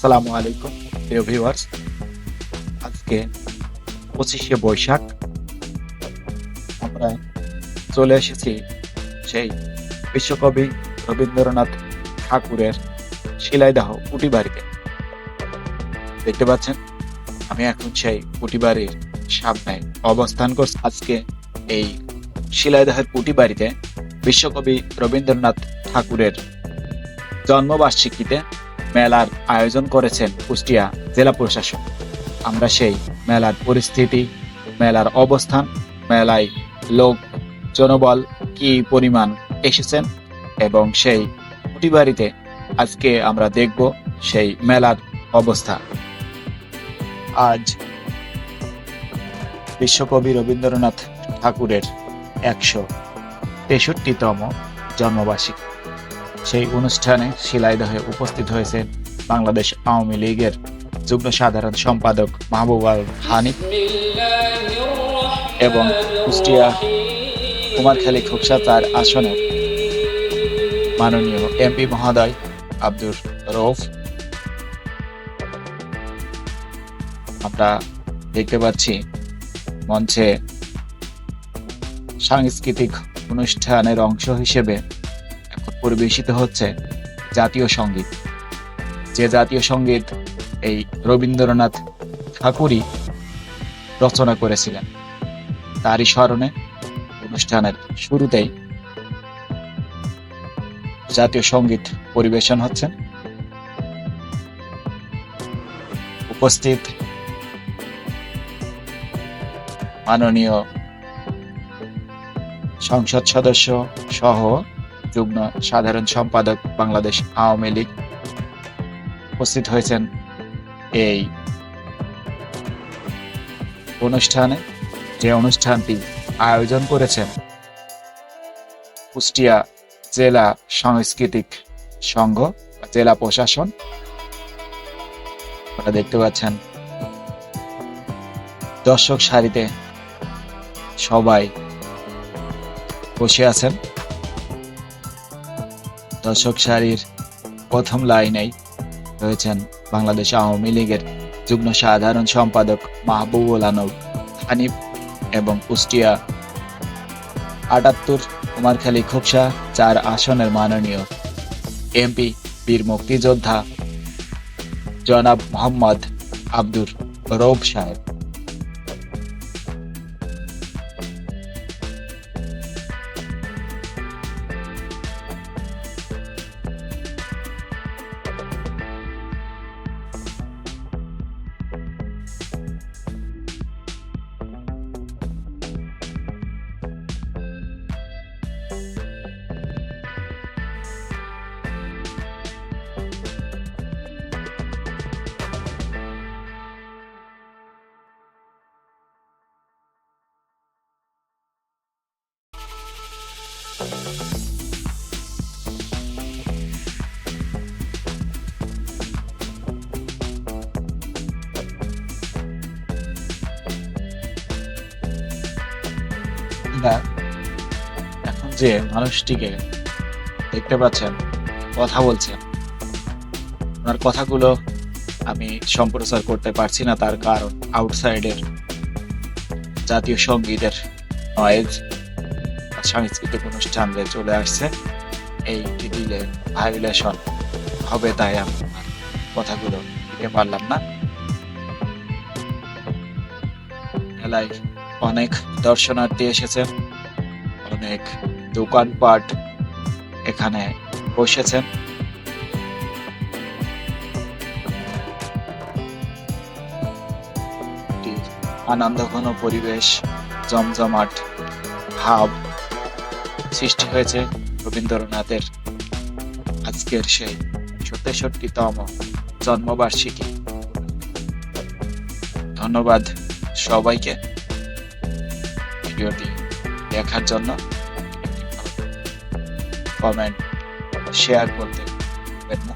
আসসালামু আলাইকুম প্রিয় ভিউয়ার্স। আজকে 25শে বৈশাখ। আমরা চলে এসেছি সেই বিশ্বকবি রবীন্দ্রনাথ ঠাকুরের শিলাইদহ কুটি বাড়িতে। দেখতে পাচ্ছেন আমি এখন সেই কুটি বাড়ির সামনে অবস্থান করছি। আজকে এই শিলাইদহের কুটি বাড়িতে বিশ্বকবি রবীন্দ্রনাথ ঠাকুরের জন্মবার্ষিকীতে মেলার আয়োজন করেছেন কুষ্টিয়া জেলা প্রশাসন। আমরা সেই মেলার পরিস্থিতি, মেলার অবস্থান, মেলায় লোক জনবল কি পরিমাণ এসেছেন এবং সেই কুটি বাড়িতে আজকে আমরা দেখব সেই মেলার অবস্থা। আজ বিশ্বকবি রবীন্দ্রনাথ ঠাকুরের 163তম জন্মবার্ষিকী। সেই অনুষ্ঠানে শিলাইদহে উপস্থিত হয়েছেন বাংলাদেশ আওয়ামী লীগের যুগ্ম সাধারণ সম্পাদক মাহবুব আল হানিফ এবং কুষ্টিয়া কুমারখালী খোকসা 4 আসনের মাননীয় এমপি মহোদয় আব্দুর রউফ। আমরা দেখতে পাচ্ছি মঞ্চে সাংস্কৃতিক অনুষ্ঠানের অংশ হিসেবে এখন পরিবেশিত হচ্ছে জাতীয় সঙ্গীত। যে জাতীয় সঙ্গীত এই রবীন্দ্রনাথ ঠাকুরই রচনা করেছিলেন, তারই স্মরণে অনুষ্ঠানের শুরুতেই জাতীয় সঙ্গীত পরিবেশন হচ্ছে। উপস্থিত মাননীয় সংসদ সদস্য সহ যুগ্ম সাধারণ সম্পাদক বাংলাদেশ আওয়ামী লীগ উপস্থিত হয়েছেন এই অনুষ্ঠানে। যে অনুষ্ঠানটি আয়োজন করেছেন কুষ্টিয়া জেলা সাংস্কৃতিক সংঘ, জেলা প্রশাসন। আপনারা দেখতে পাচ্ছেন দর্শক সারিতে সবাই বসে আছেন। দর্শক সারির প্রথম লাইনেই রয়েছেন বাংলাদেশ আওয়ামী লীগের যুগ্ম সাধারণ সম্পাদক মাহবুবুল আলম হানিফ এবং কুষ্টিয়া 78 কুমারখালী খোকসা 4 আসনের মাননীয় এমপি বীর মুক্তিযোদ্ধা জনাব মোহাম্মদ আব্দুর রউফ সাহেব। এখন যে মানুষটিকে দেখতে পাচ্ছেন কথা বলছেন, ওনার কথাগুলো আমি সম্প্রচার করতে পারছি না, তার কারণ আউটসাইডের জাতীয় সঙ্গীতের নয়েজ সাংস্কৃতিক অনুষ্ঠানে চলে আসছে। এইটি দিলে ভাইলেশন হবে, তাই আমি কথাগুলো দিতে পারলাম না। মেলায় অনেক দর্শনার্থী এসেছেন, অনেক দোকানপাট এখানে বসেছেন। আনন্দঘন পরিবেশ, জমজমাট ভাব সৃষ্টি হয়েছে রবীন্দ্রনাথের আজকের সেই 63তম জন্মবার্ষিকী। ধন্যবাদ সবাইকে ভিডিওটি দেখার জন্য। কমেন্ট শেয়ার করতে ভুলবেন না।